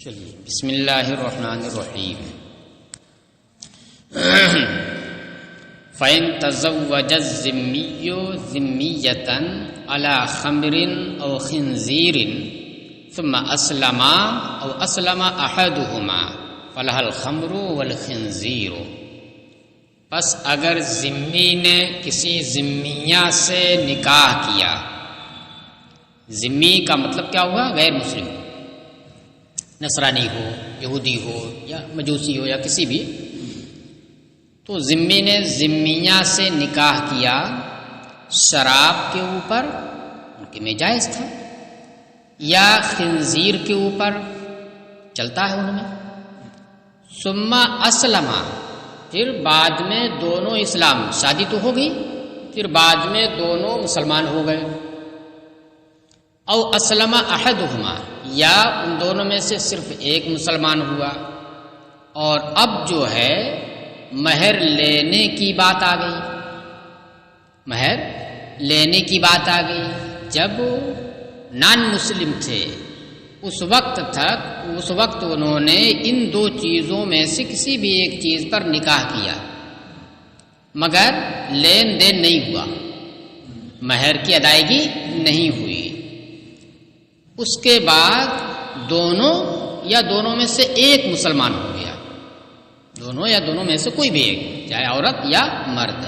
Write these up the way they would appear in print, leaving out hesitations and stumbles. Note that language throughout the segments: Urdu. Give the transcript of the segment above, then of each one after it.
چلیے بسم اللہ الرحمن الرحیم. فَإِن تَزَوَّجَ الذِّمِّيُّ ذِمِّيَّةً عَلَى خَمْرٍ أَوْ خِنْزِيرٍ ثُمَّ أَسْلَمَ أَوْ أَسْلَمَ أَحَدُهُمَا فَلَهَا الْخَمْرُ وَالْخِنْزِيرُ. پس اگر ذمی نے کسی ذمیہ سے نکاح کیا، ذمی کا مطلب کیا ہوا؟ غیر مسلم، نصرانی ہو، یہودی ہو یا مجوسی ہو یا کسی بھی، تو ذمی نے ذمیہ سے نکاح کیا شراب کے اوپر، ان کے میں جائز تھا، یا خنزیر کے اوپر چلتا ہے ان میں. ثم اسلم، پھر بعد میں دونوں اسلام، شادی تو ہو گئی، پھر بعد میں دونوں مسلمان ہو گئے. او اسلم احدہما، یا ان دونوں میں سے صرف ایک مسلمان ہوا، اور اب جو ہے مہر لینے کی بات آ گئی، مہر لینے کی بات آ گئی. جب نان مسلم تھے اس وقت انہوں نے ان دو چیزوں میں سے کسی بھی ایک چیز پر نکاح کیا، مگر لین دین نہیں ہوا، مہر کی ادائیگی نہیں ہوئی. اس کے بعد دونوں یا دونوں میں سے ایک مسلمان ہو گیا، دونوں یا دونوں میں سے کوئی بھی ایک، چاہے عورت یا مرد.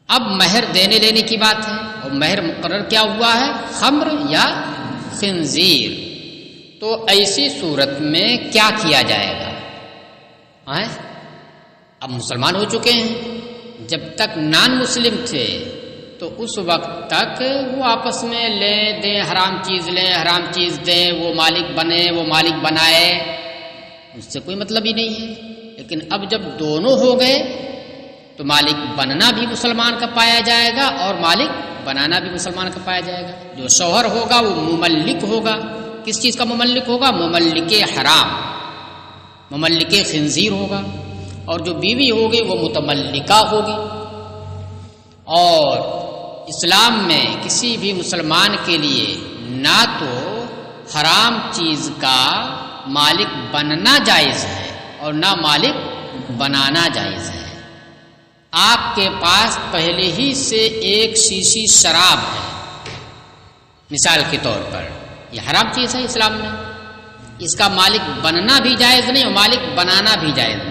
اب مہر دینے لینے کی بات ہے، اور مہر مقرر کیا ہوا ہے؟ خمر یا خنزیر. تو ایسی صورت میں کیا کیا جائے گا؟ اب مسلمان ہو چکے ہیں، جب تک نان مسلم تھے تو اس وقت تک وہ آپس میں لیں دیں، حرام چیز لیں حرام چیز دیں، وہ مالک بنے وہ مالک بنائے، اس سے کوئی مطلب ہی نہیں ہے. لیکن اب جب دونوں ہو گئے تو مالک بننا بھی مسلمان کا پایا جائے گا اور مالک بنانا بھی مسلمان کا پایا جائے گا. جو شوہر ہوگا وہ مملک ہوگا. کس چیز کا مملک ہوگا؟ مملک حرام، مملک خنزیر ہوگا. اور جو بیوی ہوگی وہ متملکہ ہوگی. اور اسلام میں کسی بھی مسلمان کے لیے نہ تو حرام چیز کا مالک بننا جائز ہے اور نہ مالک بنانا جائز ہے. آپ کے پاس پہلے ہی سے ایک شیشی شراب ہے، مثال کے طور پر، یہ حرام چیز ہے اسلام میں، اس کا مالک بننا بھی جائز نہیں اور مالک بنانا بھی جائز نہیں.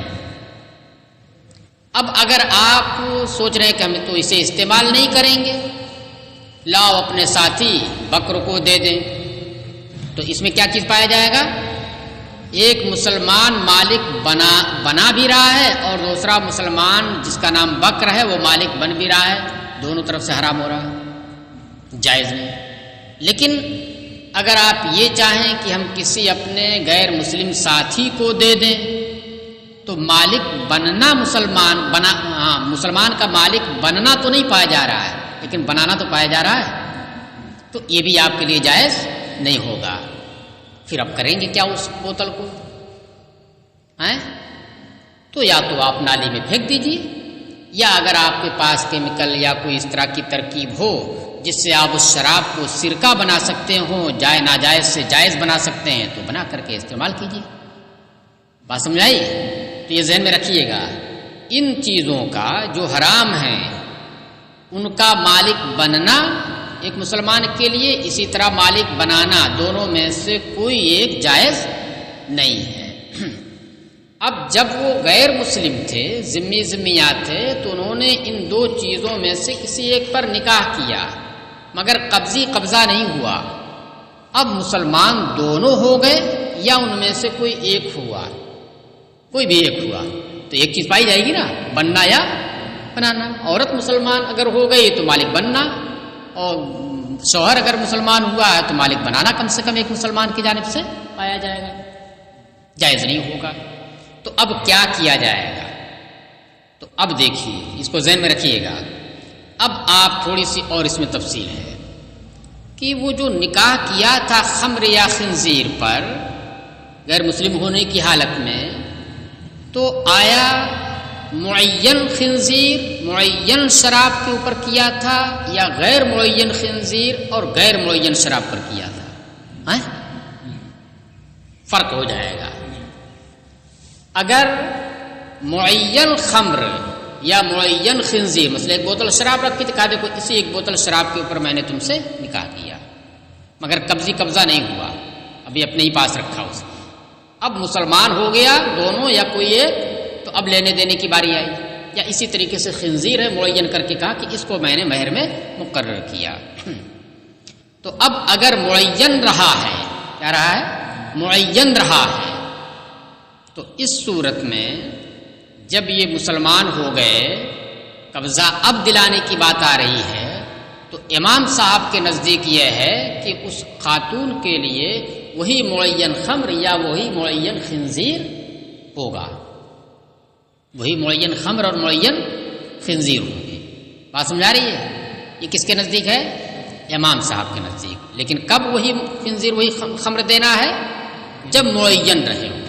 اب اگر آپ سوچ رہے ہیں کہ ہم تو اسے استعمال نہیں کریں گے، لاؤ اپنے ساتھی بکر کو دے دیں، تو اس میں کیا چیز پایا جائے گا؟ ایک مسلمان مالک بنا بھی رہا ہے اور دوسرا مسلمان جس کا نام بکر ہے وہ مالک بن بھی رہا ہے، دونوں طرف سے حرام ہو رہا ہے، جائز نہیں. لیکن اگر آپ یہ چاہیں کہ ہم کسی اپنے غیر مسلم ساتھی کو دے دیں تو مالک بننا مسلمان کا مالک بننا تو نہیں پایا جا رہا ہے لیکن بنانا تو پایا جا رہا ہے، تو یہ بھی آپ کے لیے جائز نہیں ہوگا. پھر آپ کریں گے کیا اس بوتل کو؟ تو یا تو آپ نالی میں پھینک دیجیے، یا اگر آپ کے پاس کیمیکل یا کوئی اس طرح کی ترکیب ہو جس سے آپ اس شراب کو سرکہ بنا سکتے ہوں، ناجائز سے جائز بنا سکتے ہیں، تو بنا کر کے استعمال کیجیے. بات سمجھ آئی؟ تو یہ ذہن میں رکھیے گا، ان چیزوں کا جو حرام ہیں ان کا مالک بننا ایک مسلمان کے لیے، اسی طرح مالک بنانا، دونوں میں سے کوئی ایک جائز نہیں ہے. اب جب وہ غیر مسلم تھے، ذمیات تھے، تو انہوں نے ان دو چیزوں میں سے کسی ایک پر نکاح کیا مگر قبضہ نہیں ہوا. اب مسلمان دونوں ہو گئے یا ان میں سے کوئی ایک ہوا، کوئی بھی ایک ہوا، تو ایک چیز پائی جائے گی نا، بننا یا بنانا. عورت مسلمان اگر ہو گئی تو مالک بننا، اور شوہر اگر مسلمان ہوا ہے تو مالک بنانا کم سے کم ایک مسلمان کی جانب سے پایا جائے گا، جائز نہیں ہوگا. تو اب کیا کیا جائے گا؟ تو اب دیکھیے، اس کو ذہن میں رکھیے گا. اب آپ تھوڑی سی اور اس میں تفصیل ہے کہ وہ جو نکاح کیا تھا خمر یا خنزیر پر غیر مسلم ہونے کی حالت میں، تو آیا معین خنزیر معین شراب کے اوپر کیا تھا یا غیر معین خنزیر اور غیر معین شراب پر کیا تھا؟ فرق ہو جائے گا۔ اگر معین خمر یا معین خنزیر، مثلا ایک بوتل شراب رکھ کے دکھا دے کوئی، اسی ایک بوتل شراب کے اوپر میں نے تم سے نکاح کیا، مگر قبضہ نہیں ہوا، ابھی اپنے ہی پاس رکھا اس نے، اب مسلمان ہو گیا دونوں یا کوئی ایک، تو اب لینے دینے کی باری آئی۔ یا اسی طریقے سے خنزیر ہے، معین کر کے کہا کہ اس کو میں نے مہر میں مقرر کیا۔ تو اب اگر معین رہا ہے، کیا رہا ہے؟ معین رہا ہے، تو اس صورت میں جب یہ مسلمان ہو گئے، قبضہ اب دلانے کی بات آ رہی ہے، تو امام صاحب کے نزدیک یہ ہے کہ اس خاتون کے لیے وہی معین خمر یا وہی معین خنزیر ہوگا، وہی معین خمر اور معین خنزیر ہوں گے۔ بات سمجھا رہی ہے؟ یہ کس کے نزدیک ہے؟ امام صاحب کے نزدیک۔ لیکن کب وہی خنزیر وہی خمر دینا ہے؟ جب معین رہے ہوں۔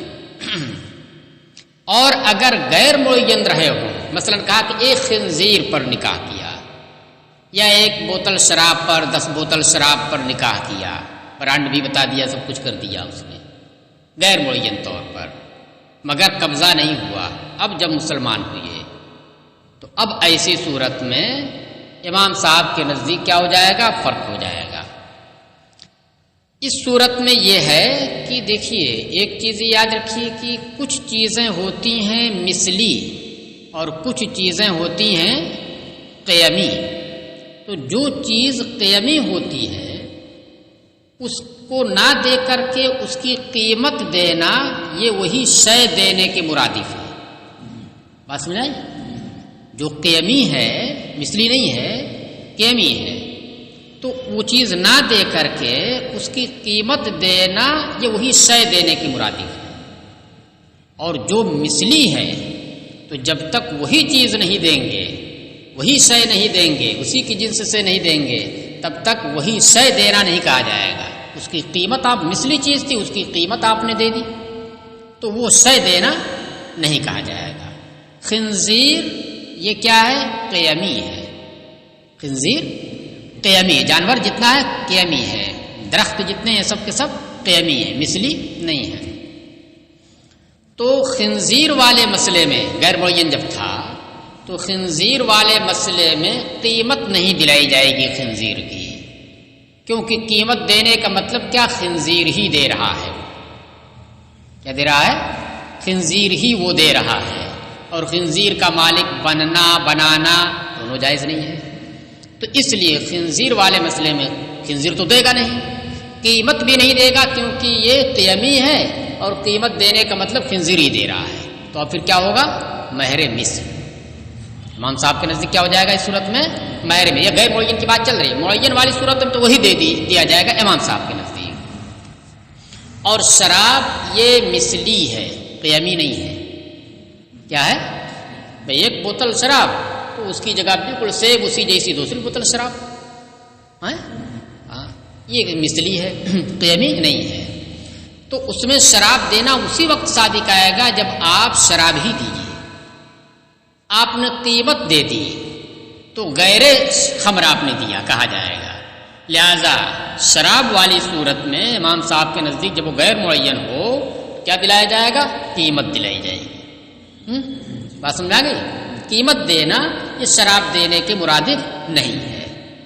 اور اگر غیر معین رہے ہوں، مثلا کہا کہ ایک خنزیر پر نکاح کیا یا ایک بوتل شراب پر 10 بوتل شراب پر نکاح کیا، برانڈ بھی بتا دیا، سب کچھ کر دیا اس نے غیر معین طور پر، مگر قبضہ نہیں ہوا، اب جب مسلمان ہوئے تو اب ایسی صورت میں امام صاحب کے نزدیک کیا ہو جائے گا؟ فرق ہو جائے گا۔ اس صورت میں یہ ہے کہ دیکھیے ایک چیز یاد رکھیے کہ کچھ چیزیں ہوتی ہیں مثلی اور کچھ چیزیں ہوتی ہیں قیمی۔ تو جو چیز قیمی ہوتی ہے اس کو نہ دے کر کے اس کی قیمت دینا، یہ وہی شے دینے کے مرادف ہے۔ بات سمجھائیں؟ جو قیمی ہے، مثلی نہیں ہے، قیمی ہے، تو وہ چیز نہ دے کر کے اس کی قیمت دینا، یہ وہی شے دینے کی مرادف ہے۔ اور جو مثلی ہے تو جب تک وہی چیز نہیں دیں گے، وہی شے نہیں دیں گے، اسی کی جنس سے نہیں دیں گے، تب تک وہی شے دینا نہیں کہا جائے گا۔ اس کی قیمت، آپ مثلی چیز تھی، اس کی قیمت آپ نے دے دی، تو وہ شے دینا نہیں کہا جائے گا۔ خنزیر یہ کیا ہے؟ قیمی ہے۔ خنزیر قیمی ہے، جانور جتنا ہے قیمی ہے، درخت جتنے ہیں سب کے سب قیمی ہے، مثلی نہیں ہے۔ تو خنزیر والے مسئلے میں غیر معین جب تھا تو خنزیر والے مسئلے میں قیمت نہیں دلائی جائے گی خنزیر کی، کیونکہ قیمت دینے کا مطلب کیا؟ خنزیر ہی دے رہا ہے۔ کیا دے رہا ہے؟ خنزیر ہی وہ دے رہا ہے، اور خنزیر کا مالک بننا بنانا دونوں جائز نہیں ہے۔ تو اس لیے خنزیر والے مسئلے میں خنزیر تو دے گا نہیں، قیمت بھی نہیں دے گا، کیونکہ یہ قیمی ہے اور قیمت دینے کا مطلب خنزیر ہی دے رہا ہے۔ تو اب پھر کیا ہوگا؟ مہر مثل۔ امام صاحب کے نزدیک کیا ہو جائے گا اس صورت میں؟ مہر میں۔ یہ غیر معین کی بات چل رہی ہے، معین والی صورت میں تو وہی دیا جائے گا امام صاحب کے نزدیک۔ اور شراب یہ مثلی ہے، قیمی نہیں ہے۔ کیا ہے بھئی؟ ایک بوتل شراب تو اس کی جگہ بالکل سیب اسی جیسی دوسری بوتل شراب، یہ مثلی ہے، قیمی نہیں ہے۔ تو اس میں شراب دینا اسی وقت صادق آئے گا جب آپ شراب ہی دیجیے، آپ نے قیمت دے دی تو غیر خمر آپ نے دیا کہا جائے گا۔ لہذا شراب والی صورت میں امام صاحب کے نزدیک جب وہ غیر معین ہو کیا دلایا جائے گا؟ قیمت دلائی جائے گی۔ بات سمجھا گئی؟ قیمت دینا یہ شراب دینے کے مرادف نہیں ہے۔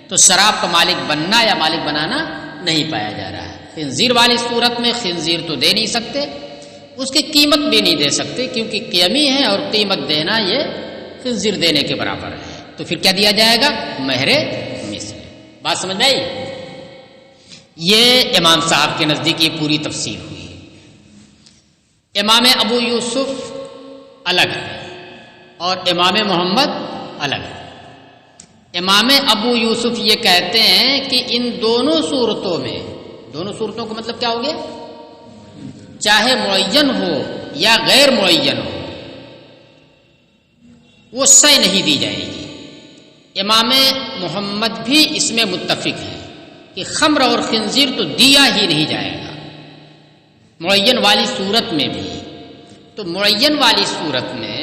تو شراب کا مالک بننا یا مالک بنانا نہیں پایا جا رہا ہے۔ خنزیر والی صورت میں خنزیر تو دے نہیں سکتے، اس کی قیمت بھی نہیں دے سکتے، کیونکہ قیمی ہے اور قیمت دینا یہ خنزیر دینے کے برابر ہے۔ تو پھر کیا دیا جائے گا؟ مہر مثل۔ بات سمجھ میں آئی؟ یہ امام صاحب کے نزدیک یہ پوری تفصیل ہوئی۔ امام ابو یوسف الگ ہے اور امام محمد الگ ہے۔ امام ابو یوسف یہ کہتے ہیں کہ ان دونوں صورتوں میں، دونوں صورتوں کا مطلب کیا ہو گیا؟ چاہے معین ہو یا غیر معین ہو، وہ شے نہیں دی جائے گی۔ امام محمد بھی اس میں متفق ہیں کہ خمر اور خنزیر تو دیا ہی نہیں جائے گا معین والی صورت میں بھی۔ تو معین والی صورت میں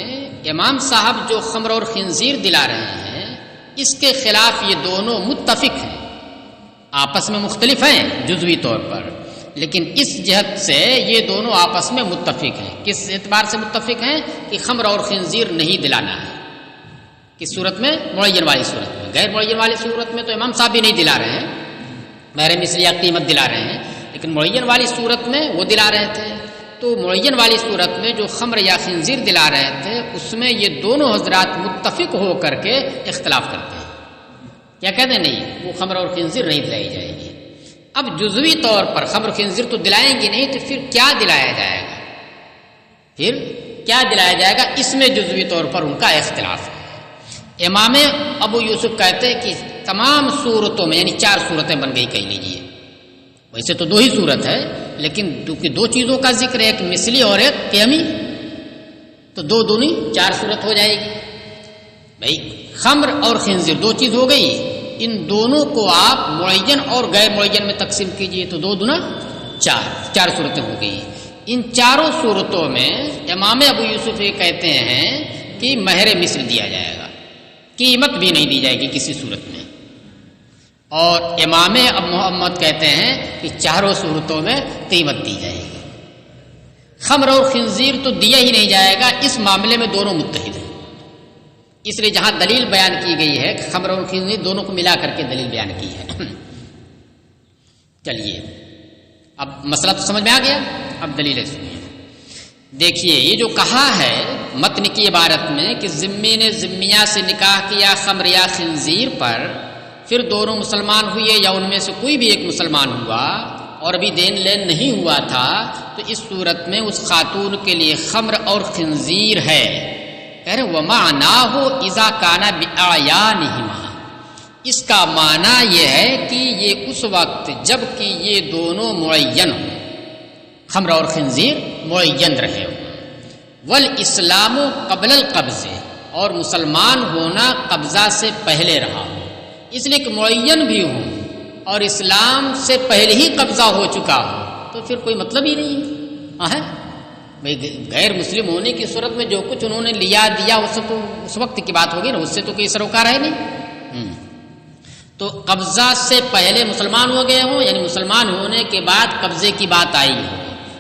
امام صاحب جو خمر اور خنزیر دلا رہے ہیں، اس کے خلاف یہ دونوں متفق ہیں، آپس میں مختلف ہیں جزوی طور پر، لیکن اس جہت سے یہ دونوں آپس میں متفق ہیں. کس اعتبار سے متفق ہیں؟ کہ خمر اور خنزیر نہیں دلانا ہے. کس صورت میں؟ معین والی صورت میں. غیر معین والی صورت میں تو امام صاحب بھی نہیں دلا رہے ہیں، مہر مثل یا قیمت دلا رہے ہیں، لیکن معین والی صورت میں وہ دلا رہے تھے. تو معین والی صورت میں جو خمر یا خنزیر دلا رہے تھے اس میں یہ دونوں حضرات متفق ہو کر کے اختلاف کرتے ہیں. کیا کہتے ہیں؟ نہیں، وہ خمر اور خنزیر نہیں دلائی جائے گی. اب جزوی طور پر خمر خنزیر تو دلائیں گے نہیں، تو پھر کیا دلایا جائے گا؟ پھر کیا دلایا جائے گا؟ اس میں جزوی طور پر ان کا اختلاف ہے. امام ابو یوسف کہتے ہیں کہ تمام صورتوں میں، یعنی 4 صورتیں بن گئی کہہ لیجیے. ویسے تو 2 ہی صورت ہے، لیکن کیونکہ 2 چیزوں کا ذکر ہے، ایک مثلی اور ایک قیمی، تو 2 دونی 4 صورت ہو جائے گی. بھائی خمر اور خنزیر 2 چیز ہو گئی، ان دونوں کو آپ معین اور غیر معین میں تقسیم کیجئے تو 2 دونا 4 صورتیں ہو گئی. ان 4 صورتوں میں امام ابو یوسف یہ کہتے ہیں کہ مہر مثل دیا جائے گا، قیمت بھی نہیں دی جائے گی کسی صورت میں. اور امام اب محمد کہتے ہیں کہ 4 صورتوں میں قیمت دی جائے گی. خمر اور خنزیر تو دیا ہی نہیں جائے گا، اس معاملے میں دونوں متحد ہیں. اس لیے جہاں دلیل بیان کی گئی ہے کہ خمر اور خنزیر دونوں کو ملا کر کے دلیل بیان کی ہے. چلیے اب مسئلہ تو سمجھ میں آ گیا، اب دلیلیں سنیے. دیکھیے یہ جو کہا ہے متن کی عبارت میں کہ ذمی نے ذمیہ سے نکاح کیا خمر یا خنزیر پر، پھر دونوں مسلمان ہوئے یا ان میں سے کوئی بھی ایک مسلمان ہوا اور ابھی دین لین نہیں ہوا تھا، تو اس صورت میں اس خاتون کے لیے خمر اور خنزیر ہے. کہہ رہے وَمَعْنَاهُ إِذَا كَانَ بِأَعْيَانِهِمَا، اس کا معنی یہ ہے کہ یہ اس وقت جب کہ یہ دونوں معین ہوں، خمر اور خنزیر معین رہے ہوں. والاسلام قبل القبض، اور مسلمان ہونا قبضہ سے پہلے رہا ہو. اس لیے کہ معین بھی ہوں اور اسلام سے پہلے ہی قبضہ ہو چکا ہو تو پھر کوئی مطلب ہی نہیں ہے. بھائی غیر مسلم ہونے کی صورت میں جو کچھ انہوں نے لیا دیا اس تو اس وقت کی بات ہوگی نا، اس سے تو کوئی سروکار ہے نہیں. تو قبضہ سے پہلے مسلمان ہو گئے ہوں، یعنی مسلمان ہونے کے بعد قبضے کی بات آئی ہو،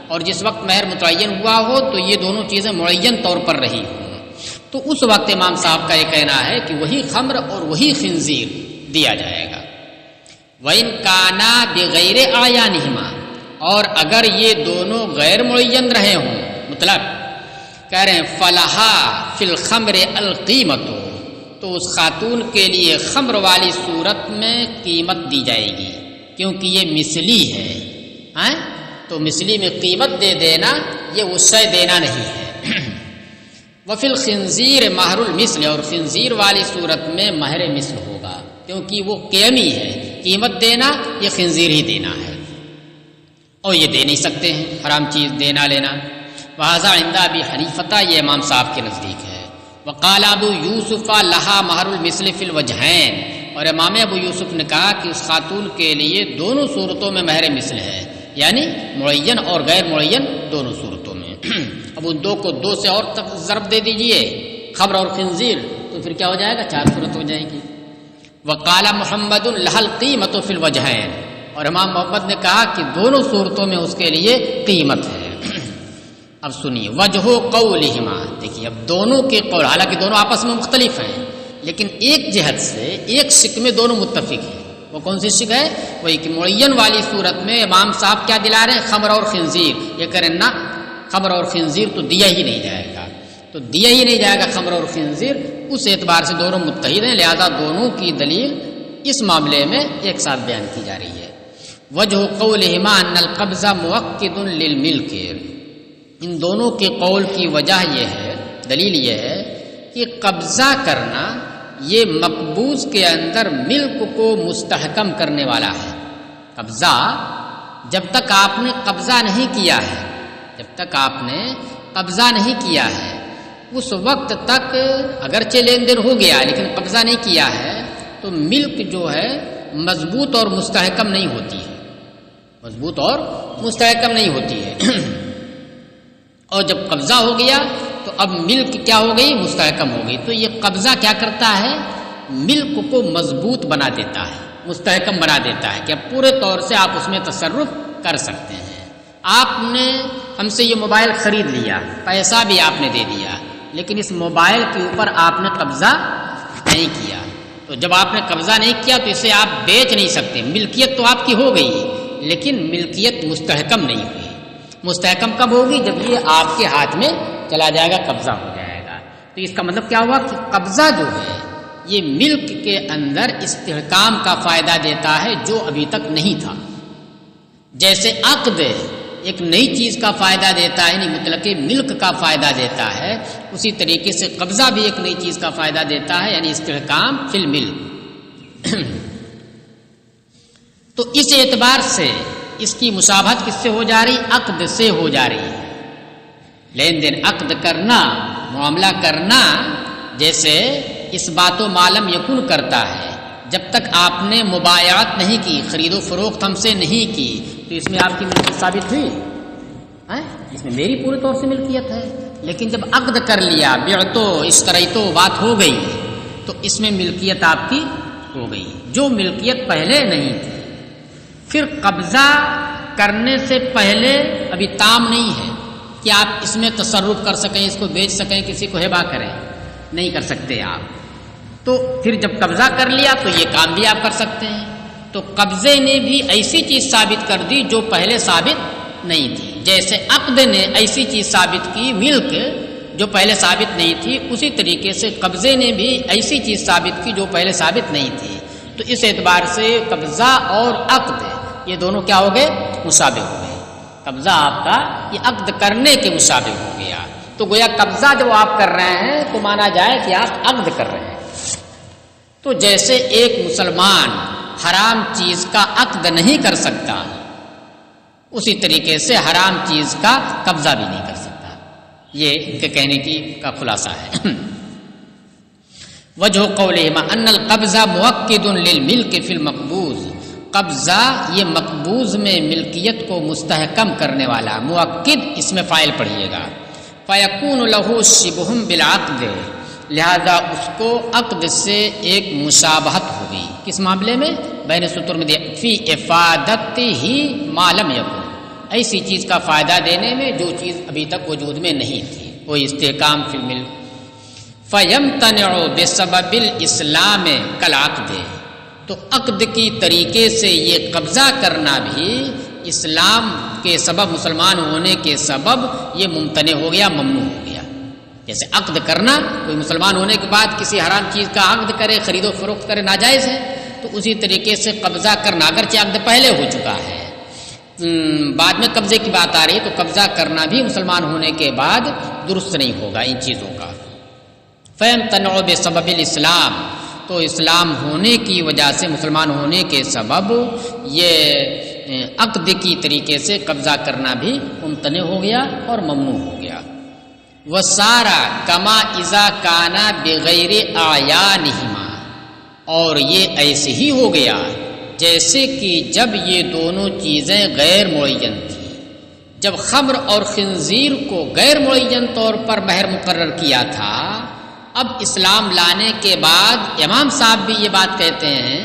اور جس وقت مہر متعین ہوا ہو تو یہ دونوں چیزیں معین طور پر رہی ہوں، تو اس وقت امام صاحب کا یہ کہنا ہے کہ وہی خمر اور وہی خنزیر دیا جائے گا. وَإِن كَانَا بِغَيْرِ أَعْيَانِهِمَا، اور اگر یہ دونوں غیر معین رہے ہوں، مطلب کہہ رہے ہیں فَلَهَا فِي الْخَمْرِ الْقِيمَةُ، تو اس خاتون کے لیے خمر والی صورت میں قیمت دی جائے گی، کیونکہ یہ مثلی ہے. تو مثلی میں قیمت دے دینا یہ وسع دینا نہیں ہے. وفی الخنزیر مہر المثل، اور خنزیر والی صورت میں مہر مثل ہوگا، کیونکہ وہ قیمی ہے، قیمت دینا یہ خنزیر ہی دینا ہے، اور یہ دے نہیں سکتے ہیں حرام چیز دینا لینا. وہذا عند ابی حنیفہ، یہ امام صاحب کے نزدیک ہے. وقال ابو یوسف لہا مہر المثل فی الوجہین، اور امام ابو یوسف نے کہا کہ اس خاتون کے لیے دونوں صورتوں میں مہر مثل ہے، یعنی معین اور غیر معین دونوں صورتوں میں. اب ان 2 کو 2 سے اور ضرب دے دیجئے، خمر اور خنزیر، تو پھر کیا ہو جائے گا؟ 4 صورت ہو جائے گی. وقال محمد لہا القیمۃ فی الوجہین، اور امام محمد نے کہا کہ دونوں صورتوں میں اس کے لیے قیمت ہے. اب سنیے وجہ قولہما، دیکھیے اب دونوں کے قول، حالانکہ دونوں آپس میں مختلف ہیں لیکن ایک جہت سے ایک شک میں دونوں متفق ہیں. وہ کون سی شک ہے؟ وہی کہ معین والی صورت میں امام صاحب کیا دلا رہے ہیں؟ خمر اور خنزیر. یہ کریں نا خمر اور خنزیر تو دیا ہی نہیں جائے گا، تو دیا ہی نہیں جائے گا خمر اور خنزیر. اس اعتبار سے دونوں متحد ہیں، لہذا دونوں کی دلیل اس معاملے میں ایک ساتھ بیان کی جا رہی ہے. وجہ قولہما ان القبض مؤکد للملک، ان دونوں کے قول کی وجہ یہ ہے، دلیل یہ ہے کہ قبضہ کرنا یہ مقبوض کے اندر ملک کو مستحکم کرنے والا ہے. قبضہ جب تک آپ نے قبضہ نہیں کیا ہے، جب تک آپ نے قبضہ نہیں کیا ہے اس وقت تک اگرچہ لین دین ہو گیا لیکن قبضہ نہیں کیا ہے تو ملک جو ہے مضبوط اور مستحکم نہیں ہوتی ہے، مضبوط اور مستحکم نہیں ہوتی ہے. اور جب قبضہ ہو گیا تو اب ملک کیا ہو گئی؟ مستحکم ہو گئی. تو یہ قبضہ کیا کرتا ہے؟ ملک کو مضبوط بنا دیتا ہے، مستحکم بنا دیتا ہے کہ اب پورے طور سے آپ اس میں تصرف کر سکتے ہیں۔ آپ نے ہم سے یہ موبائل خرید لیا، پیسہ بھی آپ نے دے دیا، لیکن اس موبائل کے اوپر آپ نے قبضہ نہیں کیا، تو جب آپ نے قبضہ نہیں کیا تو اسے آپ بیچ نہیں سکتے۔ ملکیت تو آپ کی ہو گئی لیکن ملکیت مستحکم نہیں ہوئی۔ مستحکم کب ہوگی؟ جب یہ آپ کے ہاتھ میں چلا جائے گا، قبضہ ہو جائے گا۔ تو اس کا مطلب کیا ہوا کہ قبضہ جو ہے یہ ملک کے اندر استحکام کا فائدہ دیتا ہے جو ابھی تک نہیں تھا۔ جیسے عقد ایک نئی چیز کا فائدہ دیتا ہے، یعنی مطلق ملک کا فائدہ دیتا ہے، اسی طریقے سے قبضہ بھی ایک نئی چیز کا فائدہ دیتا ہے، یعنی استحکام فی الملک۔ تو اس اعتبار سے اس کی مشابہت کس سے ہو جا رہی؟ عقد سے ہو جا رہی ہے۔ لین دین عقد کرنا، معاملہ کرنا، جیسے اس بات و معلوم یکن کرتا ہے۔ جب تک آپ نے مبایعت نہیں کی، خرید و فروخت ہم سے نہیں کی، تو اس میں آپ کی ملکیت ثابت ہوئی؟ اس میں میری پورے طور سے ملکیت ہے۔ لیکن جب عقد کر لیا، بیعتو اشتریتو بات ہو گئی، تو اس میں ملکیت آپ کی ہو گئی، جو ملکیت پہلے نہیں تھی۔ پھر قبضہ کرنے سے پہلے ابھی تام نہیں ہے کہ آپ اس میں تصرف کر سکیں، اس کو بیچ سکیں، کسی کو ہبہ کریں، نہیں کر سکتے آپ۔ تو پھر جب قبضہ کر لیا تو یہ کام بھی آپ کر سکتے ہیں۔ تو قبضے نے بھی ایسی چیز ثابت کر دی جو پہلے ثابت نہیں تھی، جیسے عقد نے ایسی چیز ثابت کی، ملک جو پہلے ثابت نہیں تھی، اسی طریقے سے قبضے نے بھی ایسی چیز ثابت کی جو پہلے ثابت نہیں تھی۔ تو اس اعتبار سے قبضہ اور عقد یہ دونوں کیا ہو گئے؟ مشابہ ہو گئے۔ قبضہ آپ کا یہ عقد کرنے کے مشابہ ہو گیا۔ تو گویا قبضہ جب آپ کر رہے ہیں تو مانا جائے کہ آپ عقد کر رہے ہیں۔ تو جیسے ایک مسلمان حرام چیز کا عقد نہیں کر سکتا، اسی طریقے سے حرام چیز کا قبضہ بھی نہیں کر سکتا۔ یہ ان کے کہنے کی کا خلاصہ ہے۔ وجہ قولہما ان القبضہ مؤکد للملک فی المقبوض، قبضہ یہ مقبوض میں ملکیت کو مستحکم کرنے والا، مؤکد اس میں فاعل پڑھیے گا۔ فیکون لہ شبہ بالعقد، لہذا اس کو عقد سے ایک مشابہت ہوگی۔ کس معاملے میں؟ بین سطور میں فی افادت ہی ما لم یکن، ایسی چیز کا فائدہ دینے میں جو چیز ابھی تک وجود میں نہیں تھی، وہ استحکام فی الملک۔ فیمتنع بسبب الاسلام کالعقد، تو عقد کی طریقے سے یہ قبضہ کرنا بھی اسلام کے سبب، مسلمان ہونے کے سبب یہ ممتنع ہو گیا، ممنوع ہو گیا۔ جیسے عقد کرنا، کوئی مسلمان ہونے کے بعد کسی حرام چیز کا عقد کرے، خرید و فروخت کرے، ناجائز ہے۔ تو اسی طریقے سے قبضہ کرنا، اگرچہ عقد پہلے ہو چکا ہے، بعد میں قبضے کی بات آ رہی ہے، تو قبضہ کرنا بھی مسلمان ہونے کے بعد درست نہیں ہوگا ان چیزوں کا۔ فیمتنع بسبب الاسلام، تو اسلام ہونے کی وجہ سے، مسلمان ہونے کے سبب یہ عقد کی طریقے سے قبضہ کرنا بھی ممتنع ہو گیا اور ممنوع ہو گیا۔ وسارا کما اذا کانا بغیر اعیانہما، اور یہ ایسے ہی ہو گیا جیسے کہ جب یہ دونوں چیزیں غیر معین تھیں۔ جب خمر اور خنزیر کو غیر معین طور پر مہر مقرر کیا تھا، اب اسلام لانے کے بعد امام صاحب بھی یہ بات کہتے ہیں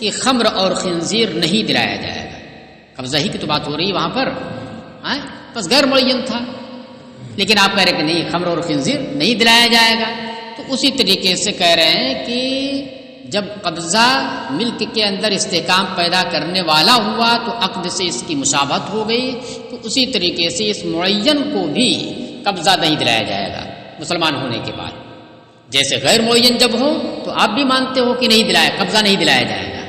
کہ خمر اور خنزیر نہیں دلایا جائے گا۔ قبضہ ہی کی تو بات ہو رہی ہے وہاں پر، بس غیر معین تھا، لیکن آپ کہہ رہے ہیں کہ نہیں، خمر اور خنزیر نہیں دلایا جائے گا۔ تو اسی طریقے سے کہہ رہے ہیں کہ جب قبضہ ملک کے اندر استحکام پیدا کرنے والا ہوا تو عقد سے اس کی مشابہت ہو گئی، تو اسی طریقے سے اس معین کو بھی قبضہ نہیں دلایا جائے گا مسلمان ہونے کے بعد۔ جیسے غیر معین جب ہو تو آپ بھی مانتے ہو کہ نہیں دلایا، قبضہ نہیں دلایا جائے گا،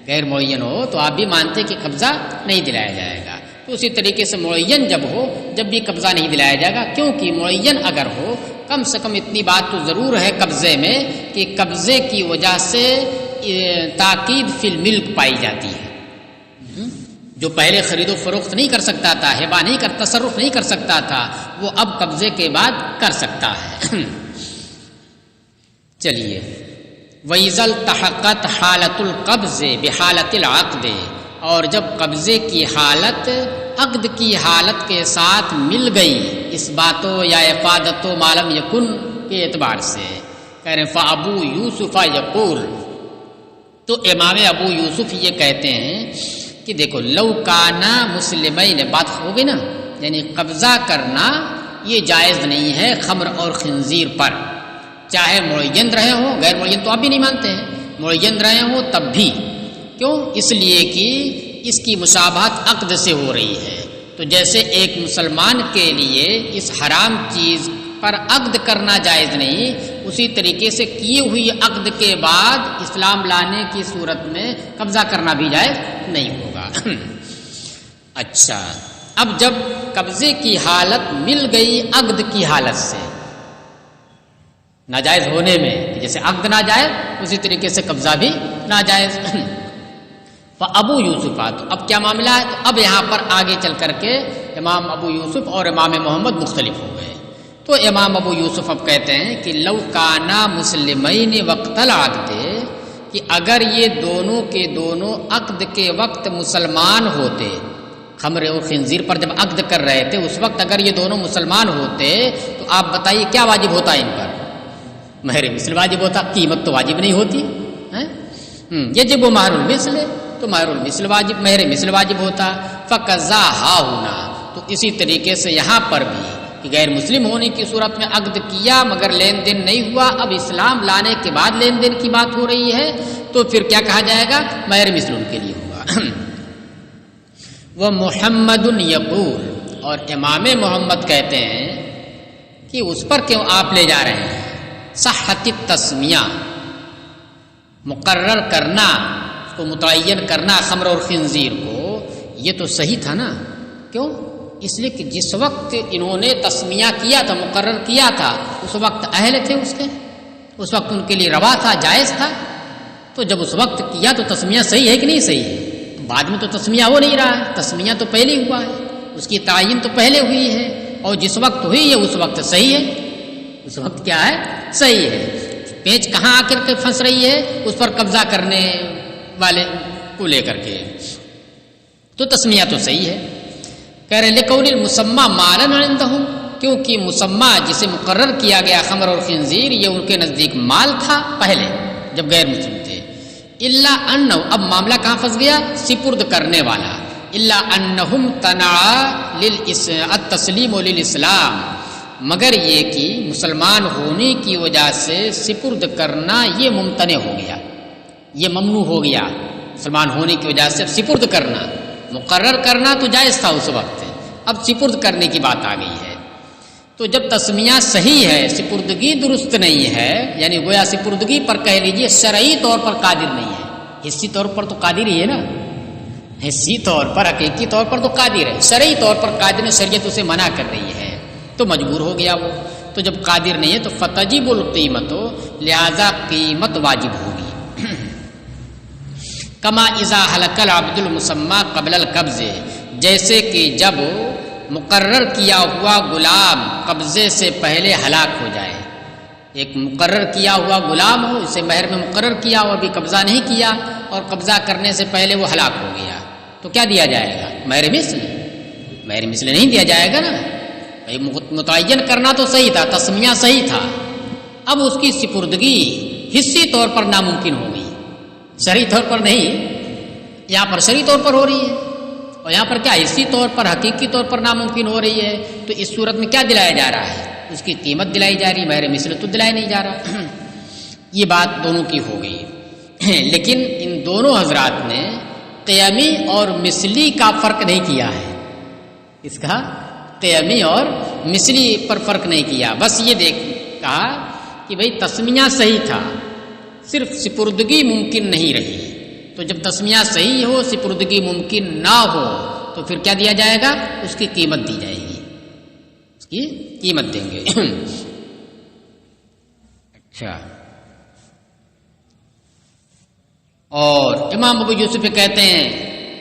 غیر معین ہو تو آپ بھی مانتے کہ قبضہ نہیں دلایا جائے گا۔ تو اسی طریقے سے معین جب ہو، جب بھی قبضہ نہیں دلایا جائے گا، کیونکہ معین اگر ہو، کم سے کم اتنی بات تو ضرور ہے قبضے میں کہ قبضے کی وجہ سے تاکید فی الملک پائی جاتی ہے۔ جو پہلے خرید و فروخت نہیں کر سکتا تھا، ہبہ نہیں کر، تصرف نہیں کر سکتا تھا، وہ اب قبضے کے بعد کر سکتا ہے۔ چلیے، وَإِذَا الْتَحَقَتْ حَالَةُ الْقَبْضِ بِحَالَةِ الْعَقْدِ، اور جب قبضے کی حالت عقد کی حالت کے ساتھ مل گئی، اس باتوں یا افادتو معلوم یکن کے اعتبار سے، کہہ رہے ہیں فَأَبُو يُوسُفَ يَقُولُ، تو امام ابو یوسف یہ کہتے ہیں کہ دیکھو لو کانا مسلمین بات ہو گئی نا، یعنی قبضہ کرنا یہ جائز نہیں ہے خمر اور خنزیر پر، چاہے معین رہے ہوں، غیر معین تو آپ بھی نہیں مانتے ہیں، معین رہے ہوں تب بھی، کیوں؟ اس لیے کہ اس کی مشابہت عقد سے ہو رہی ہے، تو جیسے ایک مسلمان کے لیے اس حرام چیز پر عقد کرنا جائز نہیں، اسی طریقے سے کیے ہوئی عقد کے بعد اسلام لانے کی صورت میں قبضہ کرنا بھی جائز نہیں ہوگا۔ اچھا، اب جب قبضے کی حالت مل گئی عقد کی حالت سے، ناجائز ہونے میں، جیسے عقد ناجائز اسی طریقے سے قبضہ بھی ناجائز۔ ابو یوسف، تو اب کیا معاملہ ہے؟ تو اب یہاں پر آگے چل کر کے امام ابو یوسف اور امام محمد مختلف ہو گئے۔ تو امام ابو یوسف اب کہتے ہیں کہ لو کانا مسلمین وقت العقد، کہ اگر یہ دونوں کے دونوں عقد کے وقت مسلمان ہوتے، خمر اور خنزیر پر جب عقد کر رہے تھے اس وقت اگر یہ دونوں مسلمان ہوتے تو آپ بتائیے کیا واجب ہوتا ان پر؟ مہر مثل واجب ہوتا، قیمت تو واجب نہیں ہوتی ہے، یجب مہر المثل، تو مہر المثل واجب، مہر مثل واجب ہوتا۔ فقضا ہا ہونا، تو اسی طریقے سے یہاں پر بھی کہ غیر مسلم ہونے کی صورت میں عقد کیا مگر لین دین نہیں ہوا، اب اسلام لانے کے بعد لین دین کی بات ہو رہی ہے، تو پھر کیا کہا جائے گا؟ مہر مثل ان کے لیے ہوگا۔ وہ محمد یقول، اور امام محمد کہتے ہیں کہ اس پر کیوں آپ لے جا رہے ہیں؟ صحت التسمیہ، مقرر کرنا، اس کو متعین کرنا خمر اور خنزیر کو، یہ تو صحیح تھا نا؟ کیوں؟ اس لیے کہ جس وقت انہوں نے تسمیہ کیا تھا، مقرر کیا تھا، اس وقت اہل تھے اس کے، اس وقت ان کے لیے روا تھا، جائز تھا، تو جب اس وقت کیا تو تسمیہ صحیح ہے کہ نہیں صحیح ہے؟ بعد میں تو تسمیہ ہو نہیں رہا ہے، تسمیہ تو پہلے ہوا ہے، اس کی تعین تو پہلے ہوئی ہے، اور جس وقت ہوئی ہے اس وقت صحیح ہے، اس وقت کیا ہے؟ صحیح ہے۔ پیچ کہاں آ کر کے پھنس رہی ہے؟ اس پر قبضہ کرنے والے کو لے کر کے، تو تسمیہ تو صحیح ہے۔ کہہ رہے لقول المسمى مالا عندهم، کیونکہ مسمى جسے مقرر کیا گیا خمر اور خنزیر یہ ان کے نزدیک مال تھا پہلے جب غیر مسلم تھے۔ الا انه، اب معاملہ کہاں پھنس گیا؟ سپرد کرنے والا۔ الا انهم تنع التسلیم للاسلام، مگر یہ کہ مسلمان ہونے کی وجہ سے سپرد کرنا یہ ممتنع ہو گیا، یہ ممنوع ہو گیا، مسلمان ہونے کی وجہ سے سپرد کرنا، مقرر کرنا تو جائز تھا اس وقت، اب سپرد کرنے کی بات آ گئی ہے۔ تو جب تسمیہ صحیح ہے، سپردگی درست نہیں ہے، یعنی گویا سپردگی پر کہہ لیجئے شرعی طور پر قادر نہیں ہے، حصی طور پر تو قادر ہی ہے نا، حصی طور پر حقیقی طور پر تو قادر ہے، شرعی طور پر قادر، شریعت اسے منع کر رہی ہے تو مجبور ہو گیا وہ، تو جب قادر نہیں ہے تو فتجب القیمت، لہذا قیمت واجب ہوگی۔ کما اذا حلق العبد المسمى قبل القبض، جیسے کہ جب مقرر کیا ہوا غلام قبضے سے پہلے ہلاک ہو جائے، ایک مقرر کیا ہوا غلام ہو، اسے مہر میں مقرر کیا ہو، ابھی قبضہ نہیں کیا اور قبضہ کرنے سے پہلے وہ ہلاک ہو گیا، تو کیا دیا جائے گا؟ مہر مثل، مہر مثل نہیں دیا جائے گا نا، بھائی متعین کرنا تو صحیح تھا، تسمیہ صحیح تھا، اب اس کی سپردگی حصی طور پر ناممکن ہو گئی، شرعی طور پر نہیں، یہاں پر شرعی طور پر ہو رہی ہے، اور یہاں پر کیا حصی طور پر حقیقی طور پر ناممکن ہو رہی ہے، تو اس صورت میں کیا دلایا جا رہا ہے؟ اس کی قیمت دلائی جا رہی ہے، مہر مثل تو دلایا نہیں جا رہا۔ یہ بات دونوں کی ہو گئی، لیکن ان دونوں حضرات نے قیمی اور مثلی کا فرق نہیں کیا ہے، اس کا قیمی اور مثلی پر فرق نہیں کیا، بس یہ کہا کہ بھئی تسمیہ صحیح تھا، صرف سپردگی ممکن نہیں رہی، تو جب تسمیہ صحیح ہو سپردگی ممکن نہ ہو تو پھر کیا دیا جائے گا؟ اس کی قیمت دی جائے گی، اس کی قیمت دیں گے۔ اچھا، اور امام ابو یوسف کہتے ہیں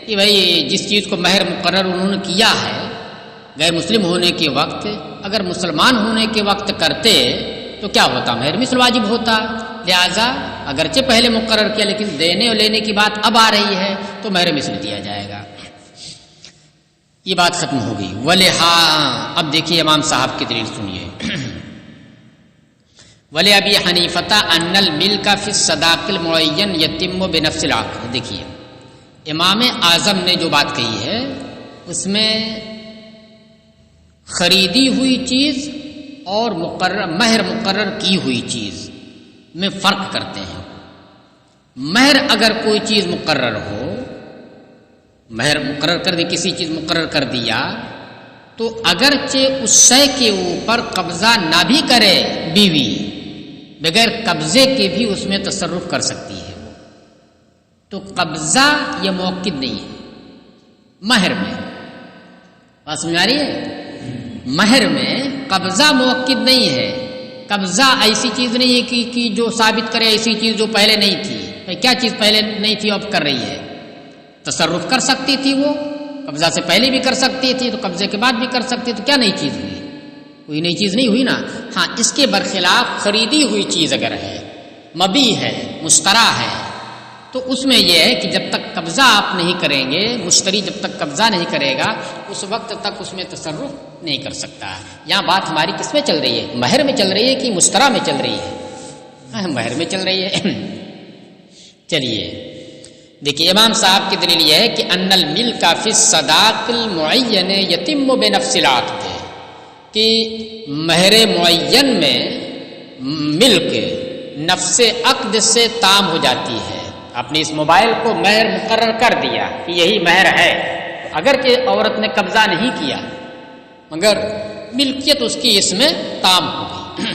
کہ بھائی جس چیز کو مہر مقرر انہوں نے کیا ہے غیر مسلم ہونے کے وقت، اگر مسلمان ہونے کے وقت کرتے تو کیا ہوتا؟ مہر مثل واجب ہوتا، لہذا اگرچہ پہلے مقرر کیا لیکن دینے اور لینے کی بات اب آ رہی ہے تو مہر مثل دیا جائے گا، یہ بات ختم ہو گئی۔ اب دیکھیے امام صاحب کی دلیل سنیے۔ ولی ابی حنیفہ ان الملک فی الصداق المعین یتم بنفس العقد، دیکھیے امام اعظم نے جو بات کہی ہے اس میں خریدی ہوئی چیز اور مہر مقرر کی ہوئی چیز میں فرق کرتے ہیں۔ مہر اگر کوئی چیز مقرر ہو، مہر مقرر کر دی، کسی چیز مقرر کر دیا، تو اگرچہ اس شے کے اوپر قبضہ نہ بھی کرے بیوی، بغیر قبضے کے بھی اس میں تصرف کر سکتی ہے وہ، تو قبضہ یہ موقد نہیں ہے۔ مہر میں بات سمجھ آ رہی ہے؟ مہر میں قبضہ موقد نہیں ہے۔ قبضہ ایسی چیز نہیں ہے کہ جو ثابت کرے ایسی چیز جو پہلے نہیں تھی۔ کیا چیز پہلے نہیں تھی اب کر رہی ہے؟ تصرف کر سکتی تھی وہ، قبضہ سے پہلے بھی کر سکتی تھی، تو قبضے کے بعد بھی کر سکتی، تو کیا نئی چیز ہوئی؟ کوئی نئی چیز نہیں ہوئی نا۔ ہاں، اس کے برخلاف خریدی ہوئی چیز اگر ہے، مبی ہے، مشترا ہے، تو اس میں یہ ہے کہ جب تک قبضہ آپ نہیں کریں گے، مشتری جب تک قبضہ نہیں کرے گا اس وقت تک اس میں تصرف نہیں کر سکتا۔ یہاں بات ہماری کس میں چل رہی ہے؟ مہر میں چل رہی ہے کہ مشترا میں چل رہی ہے؟ مہر میں چل رہی ہے۔ چلیے دیکھیے، امام صاحب کی دلیل یہ ہے کہ ان الملک فی الصداق المعین یتم بنفس العقد، کہ مہر معین میں ملک نفس عقد سے تام ہو جاتی ہے۔ آپ نے اس موبائل کو مہر مقرر کر دیا کہ یہی مہر ہے، اگر کہ عورت نے قبضہ نہیں کیا مگر ملکیت اس کی اس میں تام ہو گئی۔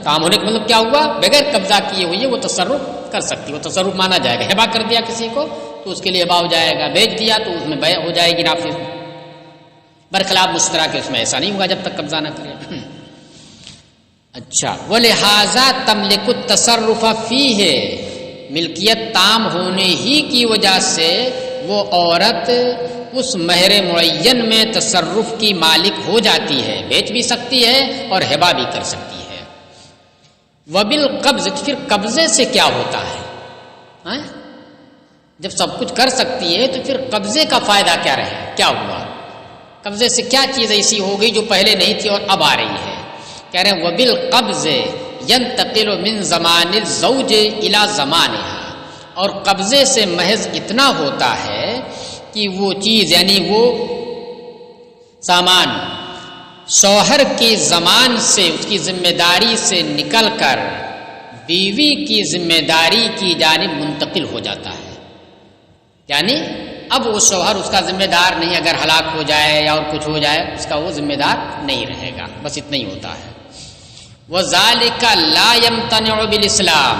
تام ہونے کا مطلب کیا ہوا؟ بغیر قبضہ کیے ہوئی وہ تصرف کر سکتی، وہ تصرف مانا جائے گا۔ ہبا کر دیا کسی کو تو اس کے لیے ہبا ہو جائے گا، بیچ دیا تو اس میں بیع ہو جائے گی نافذ۔ برخلاف مشترا کے اس میں ایسا نہیں ہوگا جب تک قبضہ نہ کرے۔ اچھا، وَلِهَذَا تَمْلِكُ التَّصَرُّفَ فِيهِ، ملکیت تام ہونے ہی کی وجہ سے وہ عورت اس مہر معین میں تصرف کی مالک ہو جاتی ہے، بیچ بھی سکتی ہے اور ہبا بھی کر سکتی ہے۔ وَبِالْقَبْضِ، پھر قبضے سے کیا ہوتا ہے؟ جب سب کچھ کر سکتی ہے تو پھر قبضے کا فائدہ کیا رہے؟ کیا ہوا؟ قبضے سے کیا چیز ایسی ہو گئی جو پہلے نہیں تھی اور اب آ رہی ہے؟ کہہ رہے ہیں وَبِالْقَبْضِ ينتقل من زمان الزوج الى زمانها، اور قبضے سے محض اتنا ہوتا ہے کہ وہ چیز یعنی وہ سامان شوہر کی زمان سے، اس کی ذمہ داری سے نکل کر بیوی کی ذمہ داری کی جانب منتقل ہو جاتا ہے۔ یعنی اب وہ شوہر اس کا ذمہ دار نہیں، اگر ہلاک ہو جائے یا اور کچھ ہو جائے اس کا وہ ذمہ دار نہیں رہے گا، بس اتنا ہی ہوتا ہے۔ وَذَلِكَ لَا يَمْتَنِعُ بِالْإِسْلَامِ،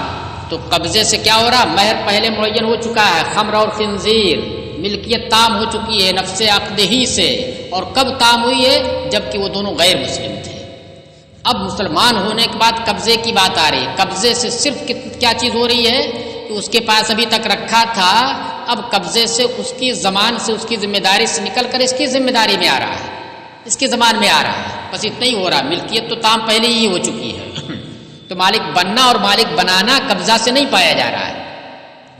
تو قبضے سے کیا ہو رہا؟ مہر پہلے معین ہو چکا ہے، خمر اور خنزیر، ملکیت تام ہو چکی ہے نفس عقد ہی سے، اور کب تام ہوئی ہے؟ جبکہ وہ دونوں غیر مسلم تھے۔ اب مسلمان ہونے کے بعد قبضے کی بات آ رہی ہے۔ قبضے سے صرف کیا چیز ہو رہی ہے کہ اس کے پاس ابھی تک رکھا تھا، اب قبضے سے اس کی زمان سے، اس کی ذمہ داری سے نکل کر اس کی ذمہ داری میں آ رہا ہے، اس کے زمان میں آ رہا ہے، بس اتنا ہی ہو رہا۔ ملکیت تو تام پہلے ہی ہو چکی ہے۔ تو مالک بننا اور مالک بنانا قبضہ سے نہیں پایا جا رہا ہے۔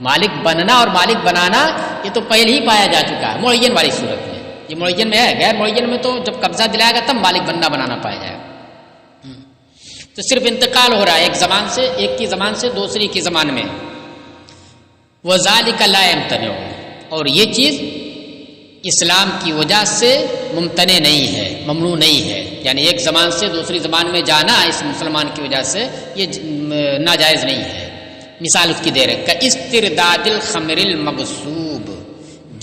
مالک بننا اور مالک بنانا یہ تو پہلے ہی پایا جا چکا ہے معین والی صورت میں۔ یہ معین میں ہے، غیر معین میں تو جب قبضہ دلائے گا تب مالک بننا بنانا پایا جائے گا۔ تو صرف انتقال ہو رہا ہے ایک زمان سے، ایک کی زمان سے دوسری کی زمان میں۔ وَذَلِكَ لَا يَمْتَنِعُ، اور یہ چیز اسلام کی وجہ سے ممتنع نہیں ہے، ممنوع نہیں ہے، یعنی ایک زمان سے دوسری زمان میں جانا اس مسلمان کی وجہ سے یہ ناجائز نہیں ہے۔ مثال اس کی دے رہے کاسترداد الخمر المغصوب،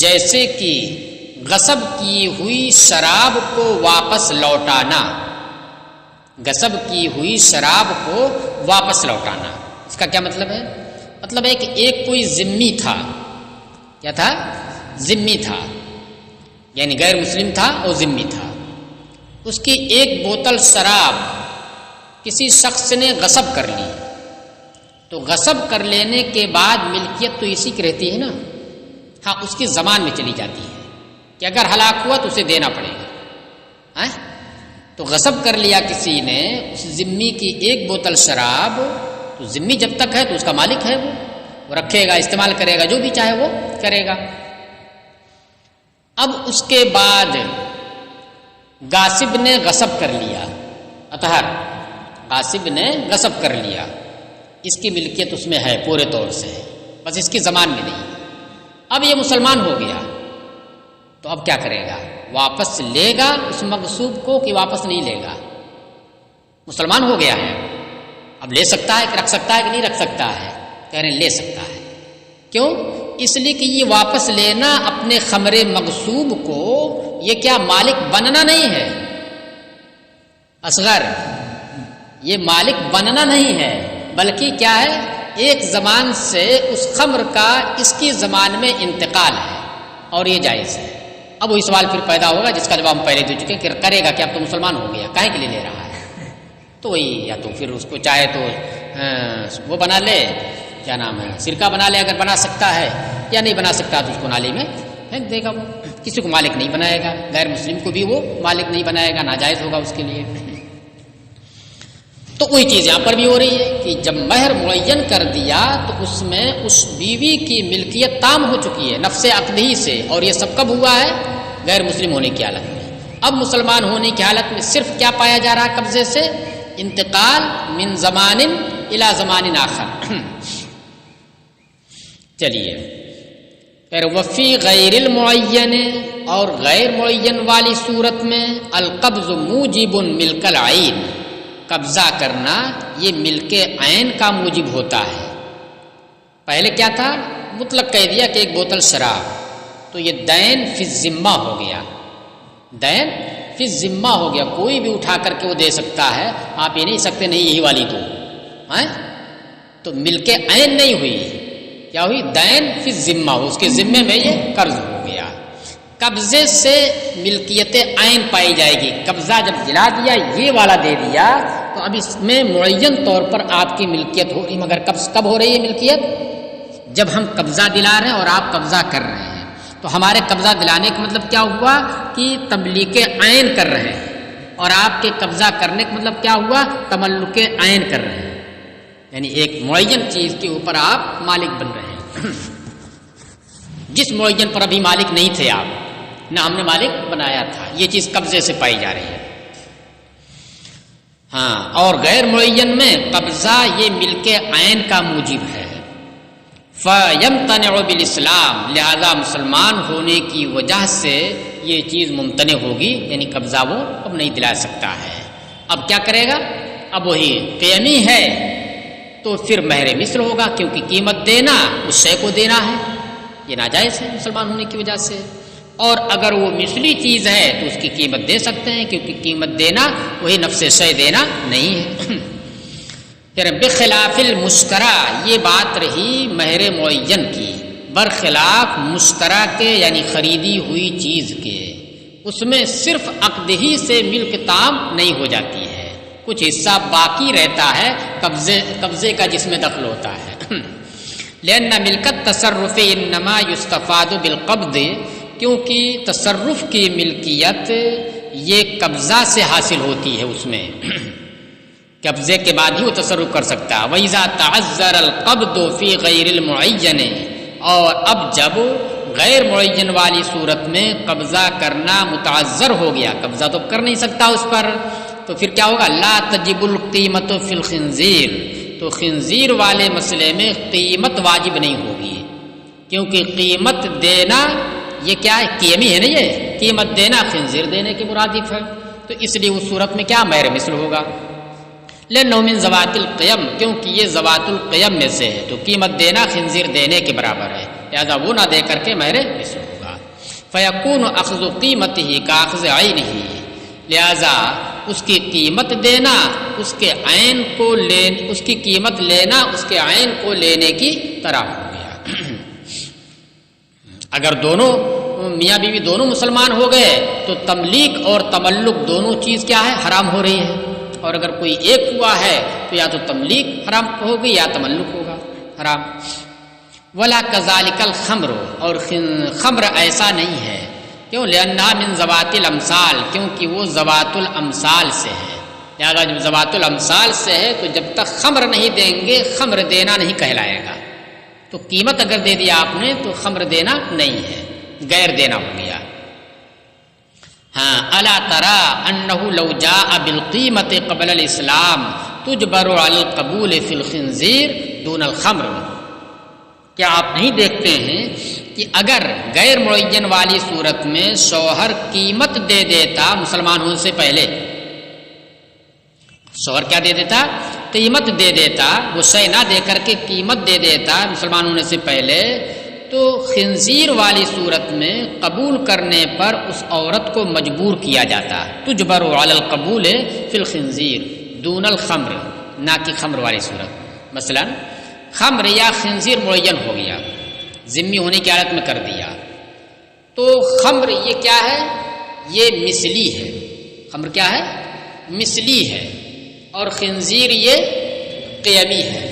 جیسے کہ غصب کی ہوئی شراب کو واپس لوٹانا، غصب کی ہوئی شراب کو واپس لوٹانا۔ اس کا کیا مطلب ہے؟ مطلب ہے کہ ایک کوئی ذمی تھا، کیا تھا؟ ذمی تھا، یعنی غیر مسلم تھا اور ذمی تھا، اس کی ایک بوتل شراب کسی شخص نے غصب کر لی، تو غصب کر لینے کے بعد ملکیت تو اسی کی رہتی ہے نا، ہاں اس کی زمان میں چلی جاتی ہے کہ اگر ہلاک ہوا تو اسے دینا پڑے گا۔ تو غصب کر لیا کسی نے اس ذمی کی ایک بوتل شراب، تو ذمی جب تک ہے تو اس کا مالک ہے، وہ رکھے گا، استعمال کرے گا، جو بھی چاہے وہ کرے گا۔ اب اس کے بعد غاصب نے غصب کر لیا، اطہر غاصب نے غصب کر لیا، اس کی ملکیت اس میں ہے پورے طور سے، بس اس کی زمان میں نہیں۔ اب یہ مسلمان ہو گیا تو اب کیا کرے گا؟ واپس لے گا اس مغصوب کو کہ واپس نہیں لے گا؟ مسلمان ہو گیا ہے، اب لے سکتا ہے کہ رکھ سکتا ہے کہ نہیں رکھ سکتا ہے؟ کہہ رہے ہیں لے سکتا ہے۔ کیوں؟ اس لیے کہ یہ واپس لینا اپنے خمر مغصوب کو یہ کیا مالک بننا نہیں ہے اصغر، یہ مالک بننا نہیں ہے، بلکہ کیا ہے؟ ایک زمان سے اس خمر کا اس کی زمان میں انتقال ہے اور یہ جائز ہے۔ اب وہی سوال پھر پیدا ہوگا جس کا جواب ہم پہلے دے چکے کہ کرے گا کہ اب تو مسلمان ہو گیا، کاہے کے لیے لے رہا ہے؟ تو وہی یا تو پھر اس کو چاہے تو وہ بنا لے، کیا نام ہے، سرکہ بنا لے اگر بنا سکتا ہے، یا نہیں بنا سکتا تو اس کو نالی میں پھینک دے گا۔ وہ کسی کو مالک نہیں بنائے گا، غیر مسلم کو بھی وہ مالک نہیں بنائے گا، ناجائز ہوگا اس کے لیے۔ تو وہی چیز یہاں پر بھی ہو رہی ہے کہ جب مہر معین کر دیا تو اس میں اس بیوی کی ملکیت تام ہو چکی ہے نفس عقدی سے، اور یہ سب کب ہوا ہے؟ غیر مسلم ہونے کی حالت میں۔ اب مسلمان ہونے کی حالت میں صرف کیا پایا جا رہا ہے قبضے سے؟ انتقال من زمان الی زمان آخر۔ چلیے پھر وفی غیر المعین، اور غیر معین والی صورت میں القبض موجب ملک العین، قبضہ کرنا یہ ملک عین کا موجب ہوتا ہے۔ پہلے کیا تھا؟ مطلق کہہ دیا کہ ایک بوتل شراب، تو یہ دین فی الذمہ ہو گیا، دین فی الذمہ ہو گیا، کوئی بھی اٹھا کر کے وہ دے سکتا ہے، آپ یہ نہیں سکتے نہیں یہی والی دو، تو ملک عین نہیں ہوئی، کیا ہوئی؟ دین فی الذمہ، اس کے ذمے میں یہ قرض ہو گیا۔ قبضے سے ملکیت عین پائی جائے گی، قبضہ جب دلا دیا یہ والا دے دیا تو اب اس میں معین طور پر آپ کی ملکیت ہو رہی، مگر کب ہو رہی ہے ملکیت؟ جب ہم قبضہ دلا رہے ہیں اور آپ قبضہ کر رہے ہیں، تو ہمارے قبضہ دلانے کا مطلب کیا ہوا کہ تملیک عین کر رہے ہیں، اور آپ کے قبضہ کرنے کا مطلب کیا ہوا؟ تملک عین کر رہے ہیں، یعنی ایک معین چیز کے اوپر آپ مالک بن رہے ہیں جس معین پر ابھی مالک نہیں تھے آپ، نہ ہم نے مالک بنایا تھا، یہ چیز قبضے سے پائی جا رہی ہے۔ ہاں، اور غیر معین میں قبضہ یہ ملک عین کا موجب ہے۔ فَيَمْتَنِعُ بِالْإِسْلَامِ، لہذا مسلمان ہونے کی وجہ سے یہ چیز ممتنع ہوگی، یعنی قبضہ وہ اب نہیں دلا سکتا ہے۔ اب کیا کرے گا؟ اب وہی قیمی ہے تو پھر مہر مثل ہوگا، کیونکہ قیمت دینا اس شے کو دینا ہے، یہ ناجائز ہے مسلمان ہونے کی وجہ سے۔ اور اگر وہ مثلی چیز ہے تو اس کی قیمت دے سکتے ہیں، کیونکہ قیمت دینا وہی نفس شے دینا نہیں ہے۔ پھر بخلاف المشترا، یہ بات رہی مہر معین کی، برخلاف مشترا کے یعنی خریدی ہوئی چیز کے، اس میں صرف عقد ہی سے ملک تام نہیں ہو جاتی ہے، کچھ حصہ باقی رہتا ہے قبضے کا جس میں دخل ہوتا ہے۔ لأن ملکت تصرف انما یستفاد بالقبض، کیونکہ تصرف کی ملکیت یہ قبضہ سے حاصل ہوتی ہے، اس میں قبضے کے بعد ہی وہ تصرف کر سکتا ہے۔ وَإِذَا تَعَذَّرَ الْقَبْضُ فِي غَيْرِ الْمُعَيَّنِ، اور اب جب غیر معین والی صورت میں قبضہ کرنا متعذر ہو گیا، قبضہ تو کر نہیں سکتا اس پر، تو پھر کیا ہوگا؟ لا تجب القیمت فی الخنزیر، تو خنزیر والے مسئلے میں قیمت واجب نہیں ہوگی، کیونکہ قیمت دینا یہ کیا ہے؟ قیمی ہے نا، یہ قیمت دینا خنزیر دینے کے مرادف ہے، تو اس لیے اس صورت میں کیا مہر مثل ہوگا؟ لأنه من ذوات القیم، کیونکہ یہ ذوات القیم میں سے ہے، تو قیمت دینا خنزیر دینے کے برابر ہے، لہذا وہ نہ دے کر کے مہر مثل ہوگا۔ فیکون اخذ قیمتہ کاخذ عینہ، لہذا اس کی قیمت دینا اس کے عین کو اس کی قیمت لینا اس کے عین کو لینے کی طرح ہو گیا۔ اگر دونوں میاں بیوی دونوں مسلمان ہو گئے تو تملیک اور تملک دونوں چیز کیا ہے؟ حرام ہو رہی ہے، اور اگر کوئی ایک ہوا ہے تو یا تو تملیک حرام ہوگی یا تملک ہوگا حرام۔ ولا کذالک الخمر، اور خمر ایسا نہیں ہے، کیوں؟ لأنہا من ذوات الامثال، کیونکہ وہ ذوات الامثال سے ہے، لہذا جب ذوات الامثال سے ہے تو جب تک خمر نہیں دیں گے خمر دینا نہیں کہلائے گا، تو قیمت اگر دے دیا آپ نے تو خمر دینا نہیں ہے، غیر دینا ہو گیا۔ ہاں، الا ترى انه لو جاء بالقیمت قبل الاسلام تجبر على القبول فی الخنزیر دون الخمر، کیا آپ نہیں دیکھتے ہیں کہ اگر غیر معین والی صورت میں شوہر قیمت دے دیتا مسلمان ہونے سے پہلے، شوہر کیا دے دیتا؟ قیمت دے دیتا، وہ شے نہ دے کر کے قیمت دے دیتا مسلمان ہونے سے پہلے، تو خنزیر والی صورت میں قبول کرنے پر اس عورت کو مجبور کیا جاتا، تجبر علی القبول فی الخنزیر دون الخمر، نہ کہ خمر والی صورت۔ مثلا خمر یا خنزیر معین ہو گیا، ذمی ہونے کی حالت میں کر دیا، تو خمر یہ کیا ہے؟ یہ مثلی ہے، خمر کیا ہے؟ مثلی ہے، اور خنزیر یہ قیمی ہے۔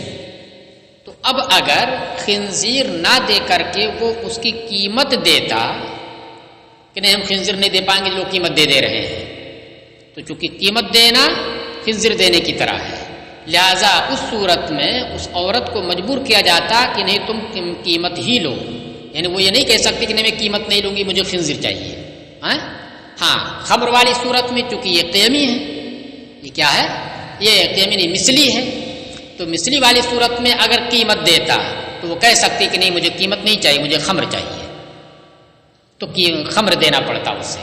تو اب اگر خنزیر نہ دے کر کے وہ اس کی قیمت دیتا کہ نہیں ہم خنزیر نہیں دے پائیں گے، لوگ قیمت دے رہے ہیں، تو چونکہ قیمت دینا خنزیر دینے کی طرح ہے، لہذا اس صورت میں اس عورت کو مجبور کیا جاتا کہ نہیں تم قیمت ہی لو، یعنی وہ یہ نہیں کہہ سکتی کہ نہیں میں قیمت نہیں لوں گی، مجھے خنزیر چاہیے۔ ہاں خمر والی صورت میں چونکہ یہ قیمی ہے، یہ کیا ہے؟ یہ قیمی نہیں، مثلی ہے، تو مثلی والی صورت میں اگر قیمت دیتا تو وہ کہہ سکتی کہ نہیں مجھے قیمت نہیں چاہیے، مجھے خمر چاہیے، تو خمر دینا پڑتا اسے۔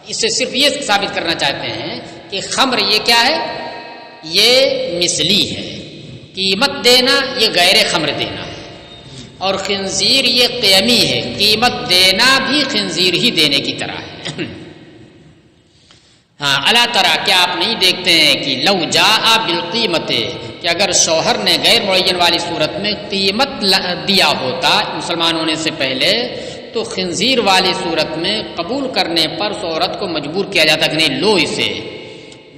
اس سے صرف یہ ثابت کرنا چاہتے ہیں کہ خمر یہ کیا ہے؟ یہ مثلی ہے، قیمت دینا یہ غیر خمر دینا ہے، اور خنزیر یہ قیمی ہے، قیمت دینا بھی خنزیر ہی دینے کی طرح ہے۔ ہاں الا ترى، کیا آپ نہیں دیکھتے ہیں کہ لو جاء بالقیمت، کہ اگر شوہر نے غیر معین والی صورت میں قیمت دیا ہوتا مسلمان ہونے سے پہلے، تو خنزیر والی صورت میں قبول کرنے پر اس عورت کو مجبور کیا جاتا کہ نہیں لو اسے،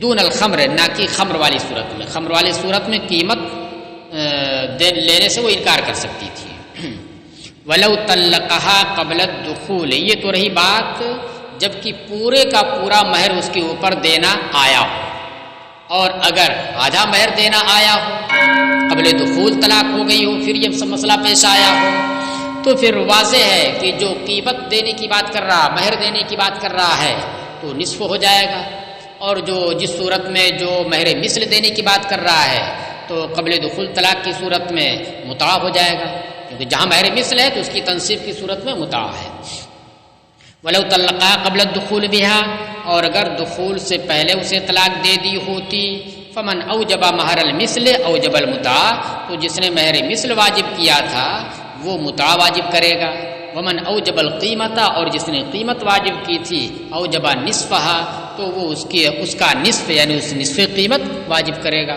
دون الخمر، نہ کہ خمر والی صورت میں۔ خمر والی صورت میں قیمت لینے سے وہ انکار کر سکتی تھی۔ وَلَوْ طَلَّقَهَا قَبْلَ الدُّخُولِ، یہ تو رہی بات جبکہ پورے کا پورا مہر اس کے اوپر دینا آیا ہو، اور اگر آدھا مہر دینا آیا ہو، قبل دخول طلاق ہو گئی ہو، پھر یہ سب مسئلہ پیش آیا ہو، تو پھر واضح ہے کہ جو قیمت دینے کی بات کر رہا، مہر دینے کی بات کر رہا ہے تو نصف ہو جائے گا، اور جو جس صورت میں جو مہر مثل دینے کی بات کر رہا ہے تو قبل دخول طلاق کی صورت میں متاع ہو جائے گا، کیونکہ جہاں مہر مثل ہے تو اس کی تنصیب کی صورت میں متاع ہے۔ وَلَوْ طَلَّقَهَا قَبْلَ الدُّخُولِ بِهَا، اور اگر دخول سے پہلے اسے طلاق دے دی ہوتی، فَمَنْ أَوْجَبَ مَهْرَ الْمِثْلِ أَوْجَبَ الْمُتَاعَ، تو جس نے مہر مثل واجب کیا تھا وہ متاع واجب کرے گا، وَمَنْ أَوْجَبَ الْقِيمَةَ، اور جس نے قیمت واجب کی تھی، أَوْجَبَ نِصْفَهَا، تو وہ اس کا نصف یعنی اس نصف قیمت واجب کرے گا۔